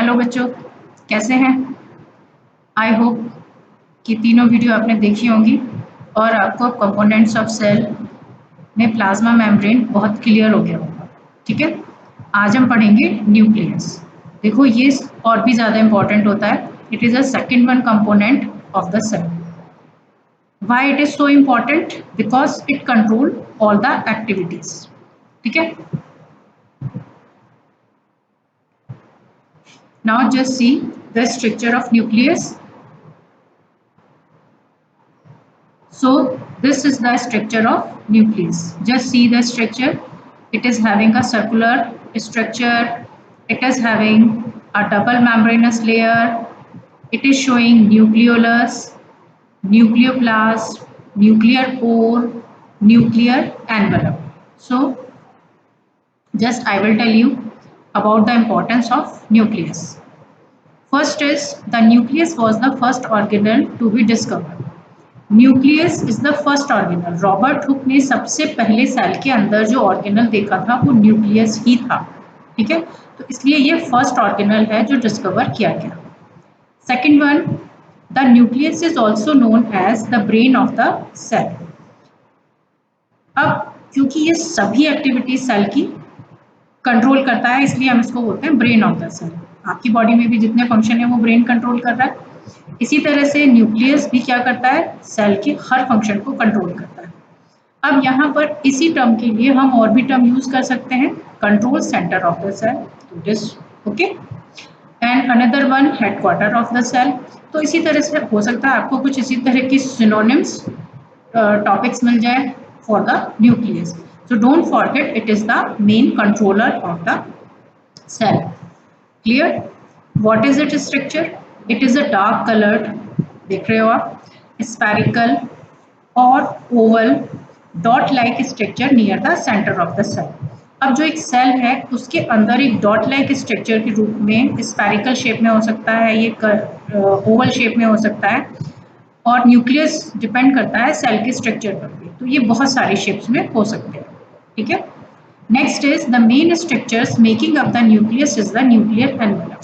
Hello बच्चों, कैसे हैं? आई होप कि तीनों वीडियो आपने देखी होंगी और आपको कंपोनेंट्स ऑफ सेल में प्लाज्मा मेम्ब्रेन बहुत क्लियर हो गया होगा। ठीक है, आज हम पढ़ेंगे न्यूक्लियस। देखो ये और भी ज़्यादा इम्पोर्टेंट होता है। It is a second one component of the cell. Why it is so important? Because it control all the activities. ठीक है, now just see the structure of nucleus. So this is the structure of nucleus. Just see the structure. It is having a circular structure. It is having a double membranous layer. It is showing nucleolus, nucleoplast, nuclear pore, nuclear envelope. So just I will tell you about the importance of nucleus. First is the nucleus was the first organelle to be discovered. Nucleus is the first organelle. Robert Hooke ने सबसे पहले cell के अंदर जो organelle देखा था वो nucleus ही था। ठीक है, तो इसलिए ये फर्स्ट ऑर्गेनल है जो डिस्कवर किया गया। Second one, the nucleus is also known as the brain of the cell. अब क्योंकि ये सभी एक्टिविटीज सेल की कंट्रोल करता है इसलिए हम इसको बोलते हैं ब्रेन ऑफ द सेल। आपकी बॉडी में भी जितने फंक्शन है वो ब्रेन कंट्रोल कर रहा है। इसी तरह से न्यूक्लियस भी क्या करता है? सेल के हर फंक्शन को कंट्रोल करता है। अब यहाँ पर इसी टर्म के लिए हम और भी टर्म यूज कर सकते हैं, control centre of the cell, this okay, and another one headquarter of the cell. तो इसी तरह से हो सकता है आपको कुछ इसी तरह की सिनोनिम्स टॉपिक्स मिल जाए for the nucleus. So don't forget it is the main controller of the cell. Clear? What is its structure? It is a dark colored, देख रहे हो आप, spherical और oval dot like structure near the center of the cell. अब जो एक cell है उसके अंदर एक डॉट लाइक स्ट्रक्चर के रूप में स्फेरिकल शेप में हो सकता है, ये ओवल शेप में हो सकता है, और न्यूक्लियस डिपेंड करता है सेल के स्ट्रक्चर पर भी, तो ये बहुत सारे शेप्स में हो सकते हैं। ठीक है, next is the main structures making up the nucleus is the nuclear envelope.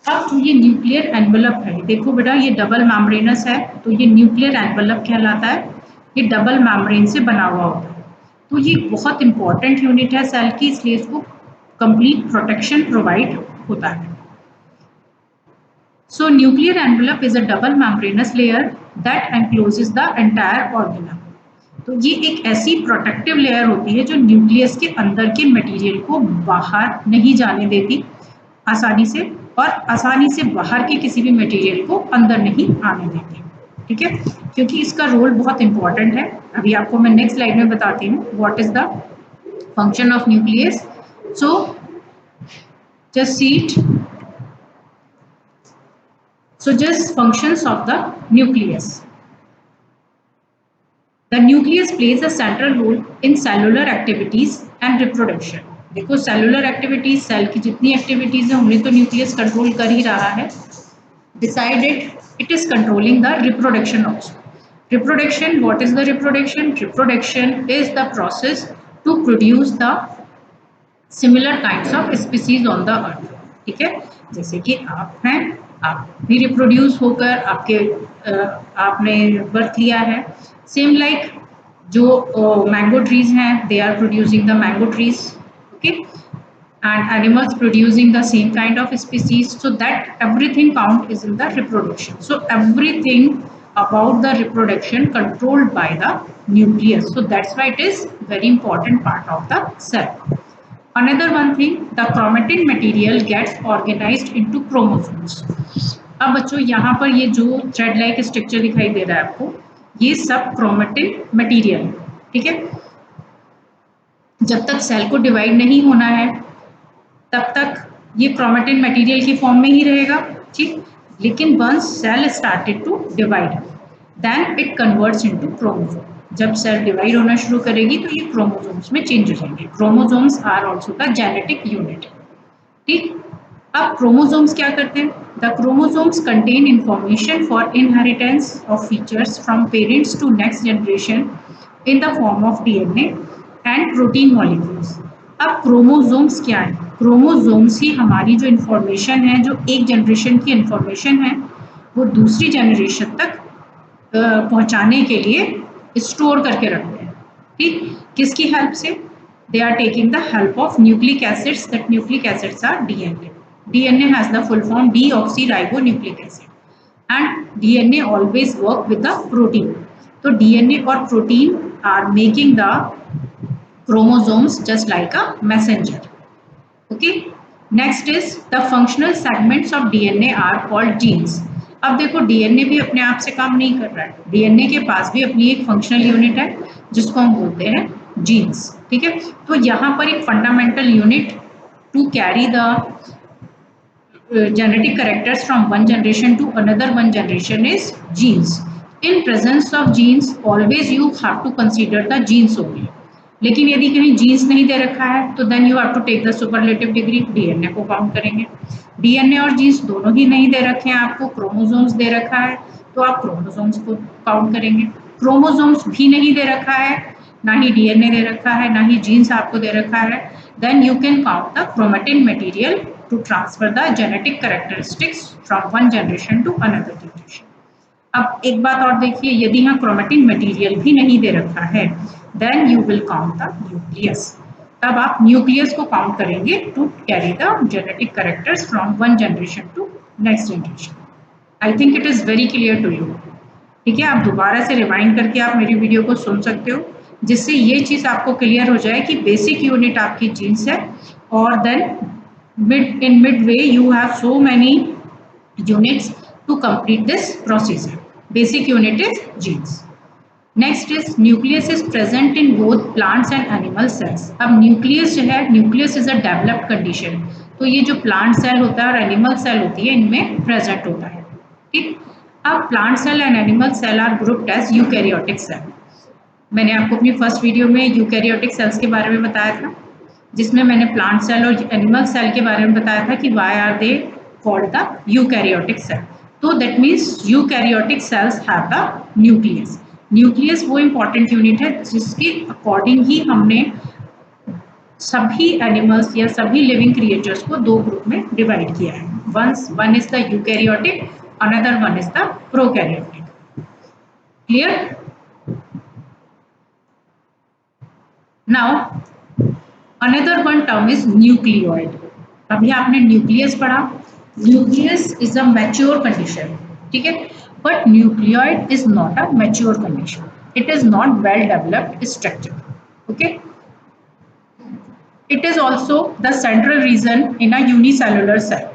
अब जो ये न्यूक्लियर एनवेलप है, देखो बेटा ये डबल मेम्ब्रेनस है तो ये न्यूक्लियर एनवेलप कहलाता है। ये डबल मेम्ब्रेन से बना हुआ होता है, तो ये बहुत इंपॉर्टेंट यूनिट है सेल की, इसलिए इसको कंप्लीट प्रोटेक्शन प्रोवाइड होता है। So nuclear envelope is a double membranous layer that encloses the entire organelle. तो ये एक ऐसी प्रोटेक्टिव लेयर होती है जो न्यूक्लियस के अंदर के मटेरियल को बाहर नहीं जाने देती आसानी से, और आसानी से बाहर के किसी भी मटेरियल को अंदर नहीं आने देती। ठीक है, क्योंकि इसका रोल बहुत इंपॉर्टेंट है। अभी आपको मैं नेक्स्ट स्लाइड में बताती हूँ what is the function of nucleus. So just see it. So just functions of the nucleus. The nucleus plays a central role in cellular activities and reproduction. देखो cellular activities, cell की जितनी activities है उन्हें तो nucleus control कर ही रहा है। Beside it is controlling the reproduction also. Reproduction, what is the reproduction? Reproduction is the process to produce the similar kinds of species on the earth. ठीक है, जैसे कि आप हैं, आप भी रिप्रोड्यूस होकर आपने बर्थ लिया है। सेम लाइक जो मैंगो ट्रीज हैं, they are producing the mango trees, okay, and animals producing the same kind of species, so that everything count is in the reproduction. So everything about the reproduction controlled by the nucleus, so that's why it is very important part of the cell. Another one thing, the chromatin material gets organized into chromosomes. अब बच्चों यहाँ पर ये जो thread like structure दिखाई दे रहा है आपको, ये सब क्रोमेटिन मटेरियल है। ठीक है, जब तक सेल को डिवाइड नहीं होना है तब तक ये क्रोमेटिन मटेरियल की फॉर्म में ही रहेगा। ठीक, लेकिन once cell started to divide then it converts into chromosome. जब सेल डिवाइड होना शुरू करेगी तो ये क्रोमोसोम्स में चेंज हो जाएंगे। Chromosomes are also the genetic unit. ठीक, अब क्रोमोसोम्स क्या करते हैं? The chromosomes contain information for inheritance of features from parents to next generation in the form of DNA and protein molecules. अब क्रोमोसोम्स क्या है? क्रोमोसोम्स ही हमारी जो इंफॉर्मेशन है, जो एक जनरेशन की इंफॉर्मेशन है, वो दूसरी जनरेशन तक पहुंचाने के लिए स्टोर करके रखते हैं। ठीक, किसकी हेल्प से? They are taking the help of nucleic acids, that nucleic acids are DNA. DNA has the full form deoxyribonucleic acid, and DNA always work with the protein. So DNA or protein are making the chromosomes just like a messenger. Okay. Next is the functional segments of DNA are called genes. अब देखो DNA भी अपने आप से काम नहीं कर रहा है, डीएनए के पास भी अपनी एक फंक्शनल यूनिट है जिसको हम बोलते हैं जीन्स. ठीक है, तो यहाँ पर एक fundamental unit to carry the genetic characters from one generation to another one generation is genes. In presence of genes, always you have to consider the genes only. लेकिन यदि कहीं जीन्स नहीं दे रखा है तो then you have to take the superlative degree, DNA को count करेंगे. DNA और जीन्स दोनों ही नहीं दे रखे हैं आपको, क्रोमोसोम्स दे रखा है तो आप क्रोमोसोम्स को काउंट करेंगे. क्रोमोसोम्स भी नहीं दे रखा है, ना ही डीएनए दे रखा है, ना ही जीन्स आपको दे रखा है, then you can count the chromatin material to transfer the genetic characteristics from one generation to another generation. अब एक बात और देखिए, यदि यहाँ क्रोमेटिन मटेरियल भी नहीं दे रखा है then you will count the nucleus. तब आप न्यूक्लियस को काउंट करेंगे to carry the genetic characters from one generation to next generation. I think it is very clear to you. ठीक है, आप दोबारा से रिवाइंड करके आप मेरी वीडियो को सुन सकते हो, जिससे ये चीज़ आपको क्लियर हो जाए कि बेसिक यूनिट आपकी जीन्स है और then in midway you have so many units to complete this procedure. Basic unit is genes. Next is nucleus is present in both plants and animal cells. अब nucleus जो है, nucleus is a developed condition. तो ये जो plant cell होता है और animal cell होती है, इनमें present होता है. ठीक, अब plant cell and animal cell are grouped as eukaryotic cell. मैंने आपको अपनी फर्स्ट वीडियो में यूकैरियोटिक सेल्स के बारे में बताया था, जिसमें मैंने प्लांट सेल और एनिमल सेल के बारे में बताया था कि why are they called the eukaryotic cell. तो that means eukaryotic cells have the nucleus. Nucleus वो इंपॉर्टेंट यूनिट है जिसके अकॉर्डिंग ही हमने सभी एनिमल्स या सभी लिविंग क्रिएचर्स को दो ग्रुप में डिवाइड किया है. One is the eukaryotic, another one is the prokaryotic. Clear? Now Another one term is nucleoid. अभी आपने न्यूक्लियस पढ़ा. Nucleus is a mature condition, ठीक है, but nucleoid is not a mature condition. It is not well developed structure. Okay, it is also the central region in a unicellular cell.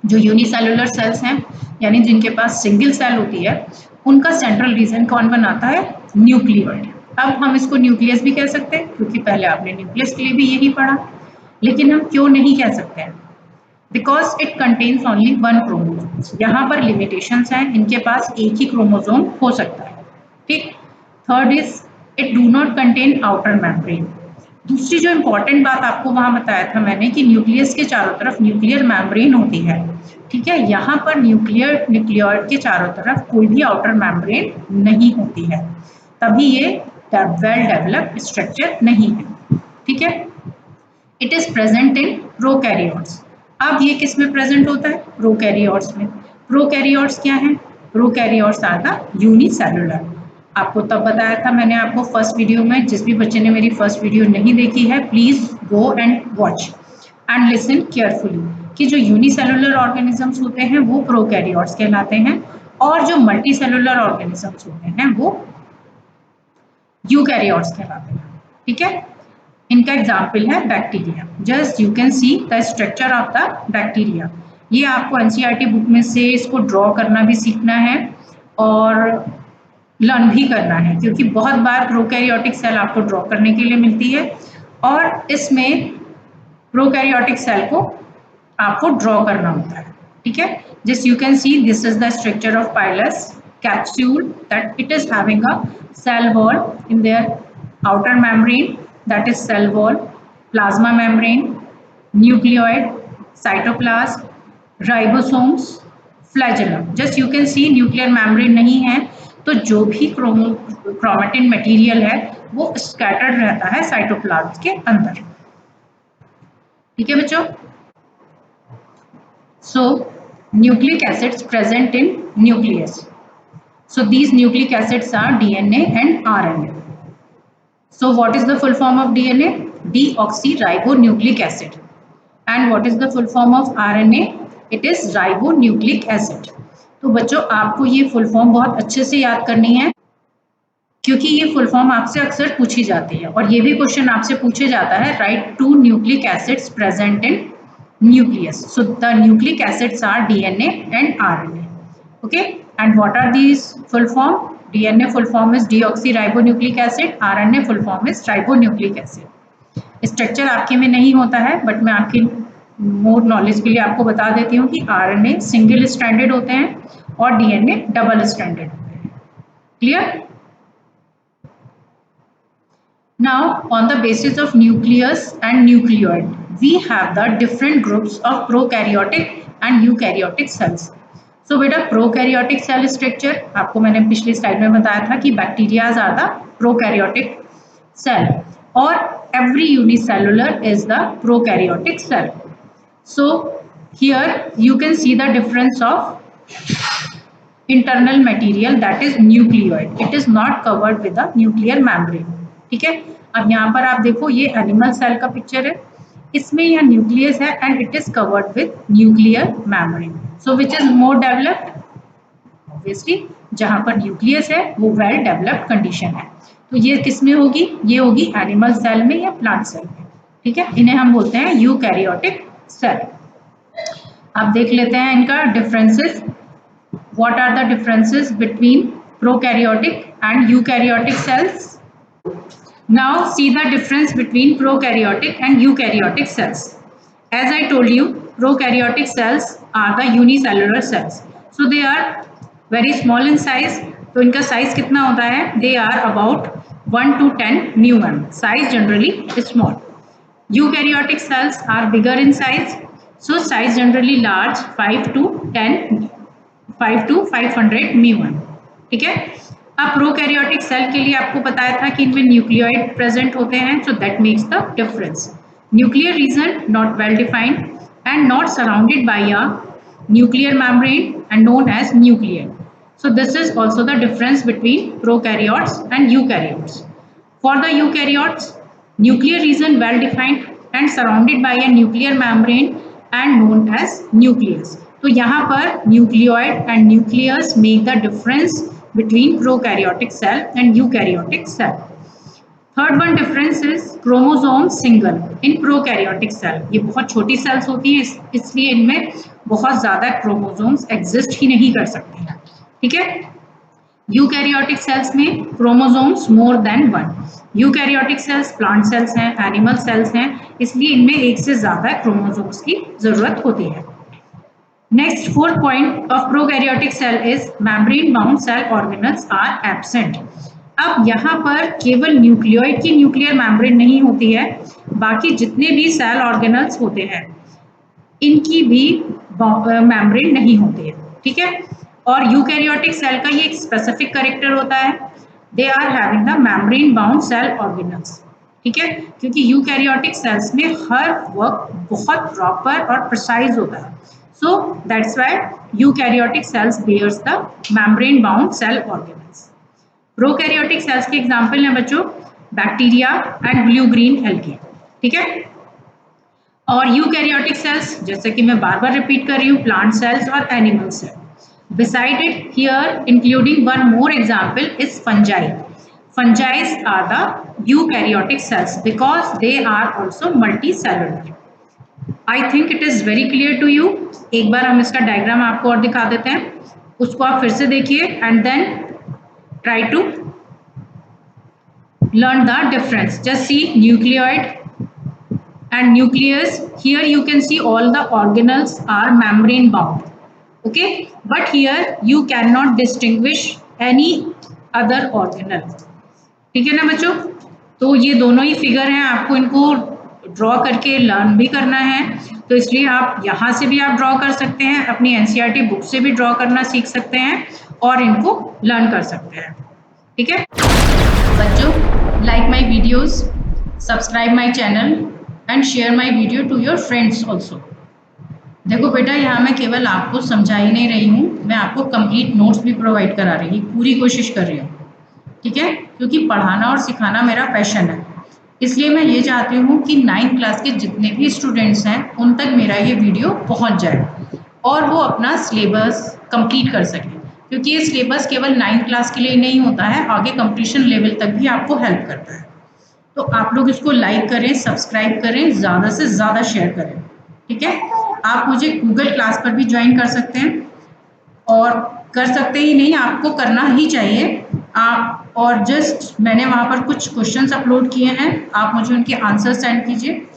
जो unicellular cells हैं, यानी जिनके पास single cell होती है, उनका central region कौन बनाता है? न्यूक्लियोइड. अब हम इसको न्यूक्लियस भी कह सकते हैं क्योंकि पहले आपने न्यूक्लियस के लिए भी यही पढ़ा. लेकिन हम क्यों नहीं कह सकते हैं? Because it contains only one chromosome. यहाँ पर लिमिटेशंस हैं, इनके पास एक ही क्रोमोसोम हो सकता है. ठीक. Third is it do not contain outer membrane. दूसरी जो इंपॉर्टेंट बात आपको वहाँ बताया था मैंने कि न्यूक्लियस के चारों तरफ न्यूक्लियर मेम्ब्रेन होती है. ठीक है, यहाँ पर न्यूक्लियोइड के चारों तरफ कोई भी आउटर मेम्ब्रेन नहीं होती है, तभी ये वेल डेवलप्ड स्ट्रक्चर नहीं है. ठीक है, it is present in prokaryotes. अब ये किस में प्रेजेंट होता है? प्रोकैरियोट्स में. प्रोकैरियोट्स क्या है? Prokaryotes are the unicellular. आपको तब बताया था मैंने आपको फर्स्ट वीडियो में. जिस भी बच्चे ने मेरी फर्स्ट वीडियो नहीं देखी है, please go and watch and listen carefully कि जो यूनिसेलुलर ऑर्गेनिजम्स होते हैं वो प्रोकैरियोट्स कहलाते हैं और जो मल्टी सेलुलर ऑर्गेनिजम्स होते हैं वो यूकैरियोट्स कहलाते हैं. ठीक है, इनका एग्जाम्पल है bacteria. Just you can see the structure of the bacteria. ये आपको एनसीईआरटी बुक में से इसको ड्रॉ करना भी सीखना है और लर्न भी करना है, क्योंकि बहुत बार प्रोकैरियोटिक सेल आपको ड्रॉ करने के लिए मिलती है और इसमें प्रोकैरियोटिक सेल को आपको ड्रॉ करना होता है. ठीक है, just you can see this is the structure of pilus capsule that it is having a cell wall in their outer membrane, that is cell wall, plasma membrane, nucleoid, cytoplasm, ribosomes, flagellum. Just you can see nuclear membrane नहीं है तो जो भी chromatin material है वो scattered रहता है cytoplasm के अंदर. ठीक है बच्चों। So nucleic acids present in nucleus, so these nucleic acids are DNA and RNA. So what is the full form of DNA? Deoxyribonucleic acid. And what is the full form of RNA? It is ribonucleic acid. तो बच्चों आपको ये full form बहुत अच्छे से याद करनी है, क्योंकि ये फुल फॉर्म आपसे अक्सर पूछी जाती है और ये भी क्वेश्चन आपसे पूछे जाता है, right 2 nucleic acids present in nucleus. So the nucleic acids are DNA and RNA. Okay, and what are these full form? DNA full form is deoxyribonucleic acid, RNA full form is ribonucleic acid. Structure आपके में नहीं होता है, but मैं आपकी more knowledge के लिए आपको बता देती हूँ कि RNA सिंगल स्ट्रैंडेड होते हैं और DNA डबल स्ट्रैंडेड होते हैं. Clear? Now, on the basis of nucleus and nucleoid, we have the different groups of prokaryotic and eukaryotic cells. So बेटा प्रोकैरियोटिक सेल स्ट्रक्चर आपको मैंने पिछली स्लाइड में बताया था कि bacterias are the prokaryotic cell और every unicellular is the prokaryotic cell. So here you can see the difference of internal material, that is nucleoid. It is not covered with the nuclear membrane. ठीक है, अब यहाँ पर आप देखो ये animal cell का पिक्चर है, इसमें यह न्यूक्लियस है and it is covered with nuclear membrane. So which is more developed? Obviously जहां पर न्यूक्लियस है वो वेल डेवलप्ड कंडीशन है. तो ये किस में होगी? ये होगी एनिमल सेल में या प्लांट सेल में. ठीक है, इन्हें हम बोलते हैं यूकैरियोटिक सेल. अब देख लेते हैं इनका differences. What are the differences between prokaryotic and eukaryotic cells? Now see the difference between prokaryotic and eukaryotic cells. As I told you, prokaryotic cells are the unicellular cells. So they are very small in size. तो इनका size कितना होता है? They are about 1 to 10 μm. Size generally is small. Eukaryotic cells are bigger in size. So size generally large 5 to 500 μm. ठीक है. अब prokaryotic cell के लिए आपको बताया था कि इनमें न्यूक्लियोइड प्रेजेंट होते हैं, so that makes the difference. Nuclear region not well defined and not surrounded by a nuclear membrane and known as nuclear. So this is also the difference between prokaryotes and eukaryotes. For the eukaryotes, nuclear region well defined and surrounded by a nuclear membrane and known as nucleus. तो यहाँ पर nucleoid and nucleus make the difference between prokaryotic cell and eukaryotic cell. Third one difference is chromosome single in prokaryotic cell. ये बहुत छोटी sales होती हैं, इसलिए इनमें बहुत ज़्यादा क्रोमोसोम्स एग्जिस्ट ही नहीं कर सकते हैं. ठीक है. यूकैरियोटिक सेल्स में chromosomes more than one. Eukaryotic cells plant cells हैं, एनिमल सेल्स हैं, इसलिए इनमें एक से ज़्यादा क्रोमोसोम्स की ज़रूरत होती है. Next, fourth point of prokaryotic cell is membrane-bound cell organelles are absent. अब यहाँ पर केवल न्यूक्लियोइड की न्यूक्लियर मेम्ब्रेन नहीं होती है, बाकी जितने भी सेल ऑर्गेनल्स होते हैं इनकी भी मेम्ब्रेन नहीं होती है. ठीक है. और यूकैरियोटिक सेल का ये एक स्पेसिफिक कैरेक्टर होता है, they are having the membrane bound cell organelles. ठीक है, क्योंकि यूकैरियोटिक सेल्स में हर वर्क बहुत प्रॉपर और प्रिसाइज होता है. So that's why eukaryotic cells bears the membrane-bound cell organelles. Prokaryotic cells के एग्जाम्पल हैं बच्चों bacteria and blue green algae. ठीक है. और यूकैरियोटिक सेल्स जैसे कि मैं बार बार रिपीट कर रही हूँ, प्लांट सेल्स और animal cell. Beside it, here including one more example is fungi. Fungi are the eukaryotic cells because they are also multicellular. I think it is very clear to you. एक बार हम इसका diagram आपको और दिखा देते हैं, उसको आप फिर से देखिए and then try to learn the difference. Just see nucleoid and nucleus. Here you can see all the organelles are membrane bound. Okay, but here you can not distinguish any other organelle. ठीक है ना बच्चों. तो ये दोनों ही figure हैं, आपको इनको ड्रॉ करके लर्न भी करना है, तो इसलिए आप यहाँ से भी आप ड्रॉ कर सकते हैं, अपनी एनसीईआरटी बुक से भी ड्रॉ करना सीख सकते हैं और इनको लर्न कर सकते हैं. ठीक है बच्चों, like my videos, subscribe my channel and share my video to your friends also. देखो बेटा, यहाँ मैं केवल आपको समझा ही नहीं रही हूँ, मैं आपको कंप्लीट नोट्स भी प्रोवाइड करा रही हूँ, पूरी कोशिश कर रही हूँ, ठीक है, क्योंकि पढ़ाना और सिखाना मेरा पैशन है। इसलिए मैं ये चाहती हूँ कि 9th क्लास के जितने भी स्टूडेंट्स हैं उन तक मेरा ये वीडियो पहुँच जाए और वो अपना सिलेबस कंप्लीट कर सकें, क्योंकि ये सिलेबस केवल 9th क्लास के लिए नहीं होता है, आगे कंपटीशन लेवल तक भी आपको हेल्प करता है। तो आप लोग इसको लाइक करें, सब्सक्राइब करें, ज़्यादा से ज़्यादा शेयर करें, ठीक है। आप मुझे गूगल क्लास पर भी ज्वाइन कर सकते हैं, और कर सकते ही नहीं, आपको करना ही चाहिए। आप और जस्ट मैंने वहाँ पर कुछ क्वेश्चंस अपलोड किए हैं, आप मुझे उनके आंसर सेंड कीजिए।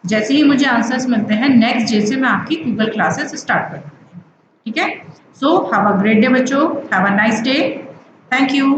जैसे ही मुझे आंसर्स मिलते हैं नेक्स्ट डे से मैं आपकी गूगल क्लासेस स्टार्ट कर दूँगी, ठीक है। So have a great day बच्चों, have a nice day, thank you.